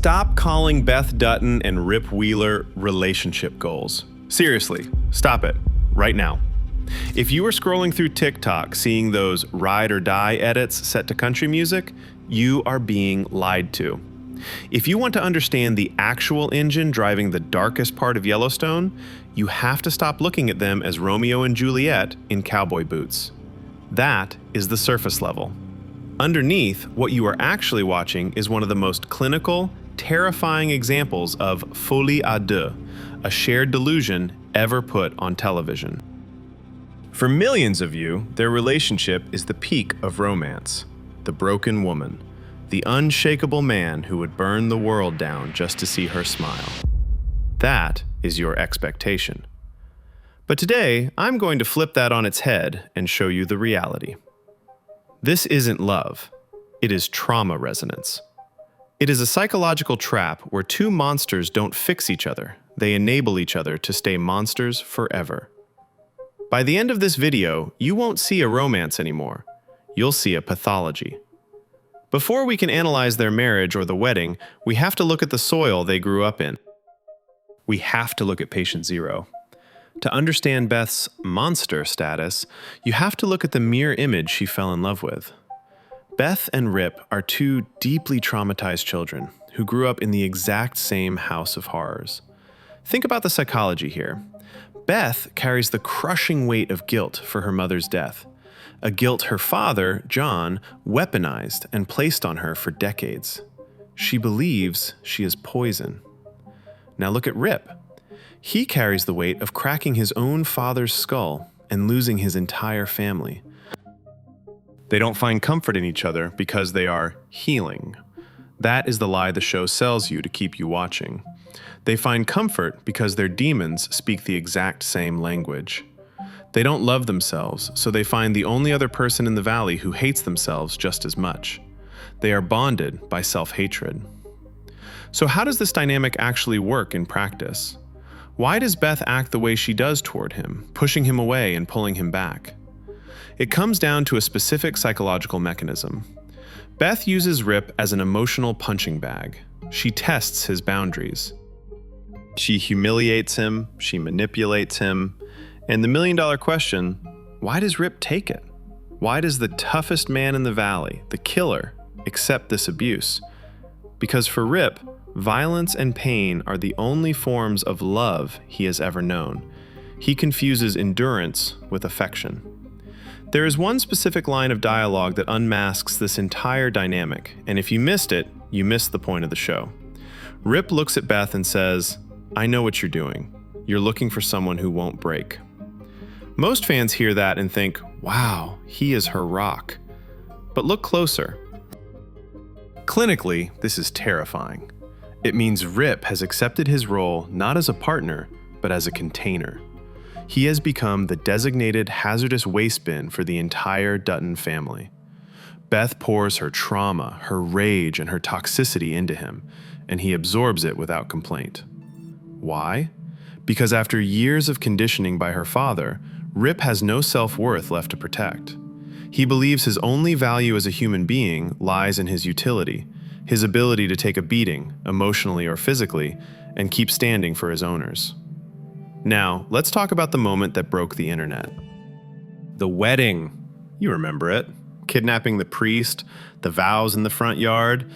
Stop calling Beth Dutton and Rip Wheeler relationship goals. Seriously, stop it, right now. If you are scrolling through TikTok seeing those ride or die edits set to country music, you are being lied to. If you want to understand the actual engine driving the darkest part of Yellowstone, you have to stop looking at them as Romeo and Juliet in cowboy boots. That is the surface level. Underneath, what you are actually watching is one of the most clinical, terrifying examples of folie à deux, a shared delusion ever put on television. For millions of you, their relationship is the peak of romance. The broken woman, the unshakable man who would burn the world down just to see her smile. That is your expectation. But today, I'm going to flip that on its head and show you the reality. This isn't love. It is trauma resonance. It is a psychological trap where two monsters don't fix each other. They enable each other to stay monsters forever. By the end of this video, you won't see a romance anymore. You'll see a pathology. Before we can analyze their marriage or the wedding, we have to look at the soil they grew up in. We have to look at patient zero. To understand Beth's monster status, you have to look at the mirror image she fell in love with. Beth and Rip are two deeply traumatized children who grew up in the exact same house of horrors. Think about the psychology here. Beth carries the crushing weight of guilt for her mother's death, a guilt her father, John, weaponized and placed on her for decades. She believes she is poison. Now look at Rip. He carries the weight of cracking his own father's skull and losing his entire family. They don't find comfort in each other because they are healing. That is the lie the show sells you to keep you watching. They find comfort because their demons speak the exact same language. They don't love themselves, so they find the only other person in the valley who hates themselves just as much. They are bonded by self-hatred. So how does this dynamic actually work in practice? Why does Beth act the way she does toward him, pushing him away and pulling him back? It comes down to a specific psychological mechanism. Beth uses Rip as an emotional punching bag. She tests his boundaries. She humiliates him, she manipulates him, and the million-dollar question, why does Rip take it? Why does the toughest man in the valley, the killer, accept this abuse? Because for Rip, violence and pain are the only forms of love he has ever known. He confuses endurance with affection. There is one specific line of dialogue that unmasks this entire dynamic, and if you missed it, you missed the point of the show. Rip looks at Beth and says, "I know what you're doing. You're looking for someone who won't break." Most fans hear that and think, wow, he is her rock. But look closer. Clinically, this is terrifying. It means Rip has accepted his role not as a partner, but as a container. He has become the designated hazardous waste bin for the entire Dutton family. Beth pours her trauma, her rage, and her toxicity into him, and he absorbs it without complaint. Why? Because after years of conditioning by her father, Rip has no self-worth left to protect. He believes his only value as a human being lies in his utility, his ability to take a beating, emotionally or physically, and keep standing for his owners. Now, let's talk about the moment that broke the internet. The wedding. You remember it. Kidnapping the priest, the vows in the front yard.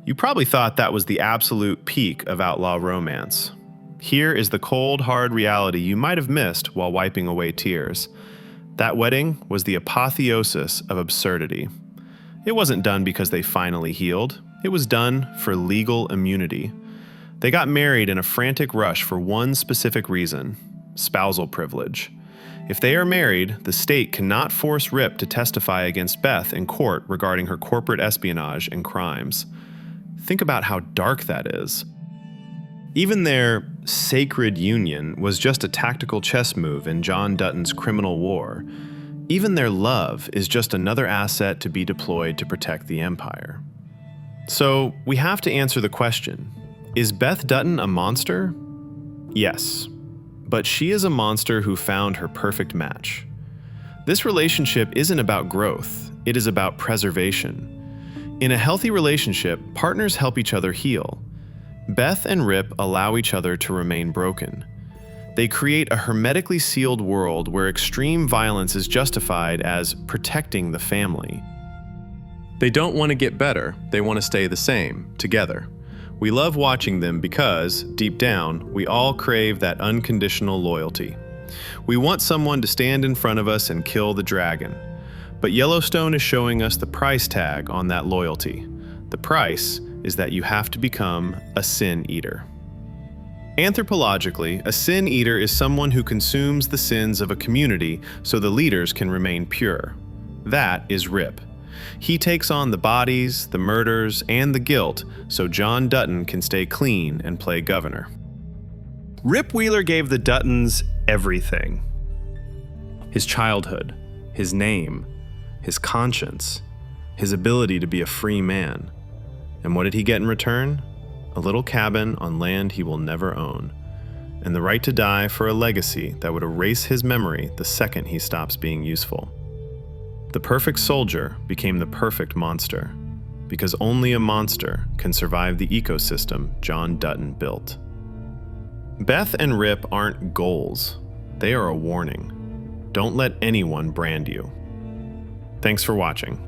You probably thought that was the absolute peak of outlaw romance. Here is the cold, hard reality you might have missed while wiping away tears. That wedding was the apotheosis of absurdity. It wasn't done because they finally healed. It was done for legal immunity. They got married in a frantic rush for one specific reason: spousal privilege. If they are married, the state cannot force Rip to testify against Beth in court regarding her corporate espionage and crimes. Think about how dark that is. Even their sacred union was just a tactical chess move in John Dutton's criminal war. Even their love is just another asset to be deployed to protect the empire. So we have to answer the question, is Beth Dutton a monster? Yes, but she is a monster who found her perfect match. This relationship isn't about growth, it is about preservation. In a healthy relationship, partners help each other heal. Beth and Rip allow each other to remain broken. They create a hermetically sealed world where extreme violence is justified as protecting the family. They don't want to get better, they want to stay the same, together. We love watching them because, deep down, we all crave that unconditional loyalty. We want someone to stand in front of us and kill the dragon. But Yellowstone is showing us the price tag on that loyalty. The price is that you have to become a sin eater. Anthropologically, a sin eater is someone who consumes the sins of a community so the leaders can remain pure. That is Rip. He takes on the bodies, the murders, and the guilt so John Dutton can stay clean and play governor. Rip Wheeler gave the Duttons everything. His childhood, his name, his conscience, his ability to be a free man. And what did he get in return? A little cabin on land he will never own, and the right to die for a legacy that would erase his memory the second he stops being useful. The perfect soldier became the perfect monster, because only a monster can survive the ecosystem John Dutton built. Beth and Rip aren't goals, they are a warning. Don't let anyone brand you. Thanks for watching.